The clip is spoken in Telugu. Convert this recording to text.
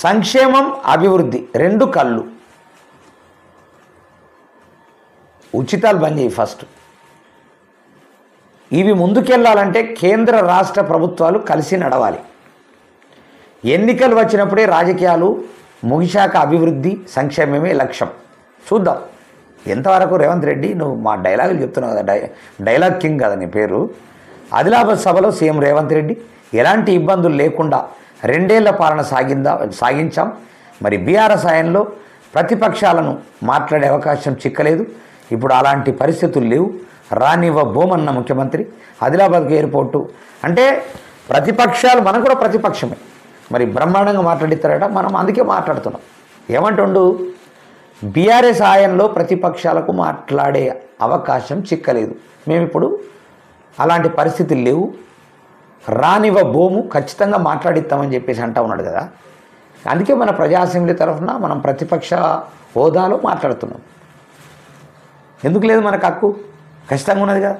సంక్షేమం అభివృద్ధి రెండు కళ్ళు. ఉచితాలు బంద్ చేయి ఫస్ట్. ఇవి ముందుకెళ్ళాలంటే కేంద్ర రాష్ట్ర ప్రభుత్వాలు కలిసి నడవాలి. ఎన్నికలు వచ్చినప్పుడే రాజకీయాలు ముగిశాక అభివృద్ధి సంక్షేమమే లక్ష్యం. చూద్దాం ఎంతవరకు. రేవంత్ రెడ్డి నువ్వు మా డైలాగులు చెప్తున్నావు కదా, డైలాగ్ కింగ్ కదా నీ పేరు. ఆదిలాబాద్ సభలో సీఎం రేవంత్ రెడ్డి ఎలాంటి ఇబ్బందులు లేకుండా 2 ఏళ్ల పాలన సాగించాం. మరి బీఆర్ఎస్ హయాంలో ప్రతిపక్షాలను మాట్లాడే అవకాశం చిక్కలేదు. ఇప్పుడు అలాంటి పరిస్థితులు లేవు. రానివ్వబోమన్న ముఖ్యమంత్రి. ఆదిలాబాద్కి ఎయిర్పోర్టు అంటే ప్రతిపక్షాలు, మనం కూడా ప్రతిపక్షమే, మరి బ్రహ్మాండంగా మాట్లాడిస్తారట. మనం అందుకే మాట్లాడుతున్నాం. ఏమంటుండు, బీఆర్ఎస్ హయాంలో ప్రతిపక్షాలకు మాట్లాడే అవకాశం చిక్కలేదు. మేము ఇప్పుడు అలాంటి పరిస్థితులు లేవు, రానివ్వబోము, ఖచ్చితంగా మాట్లాడిస్తామని చెప్పేసి అంటా ఉన్నాడు కదా. అందుకే మన ప్రజా అసెంబ్లీ తరఫున మనం ప్రతిపక్ష హోదాలో మాట్లాడుతున్నాం. ఎందుకు లేదు మనకు హక్కు? ఖచ్చితంగా ఉన్నది కదా.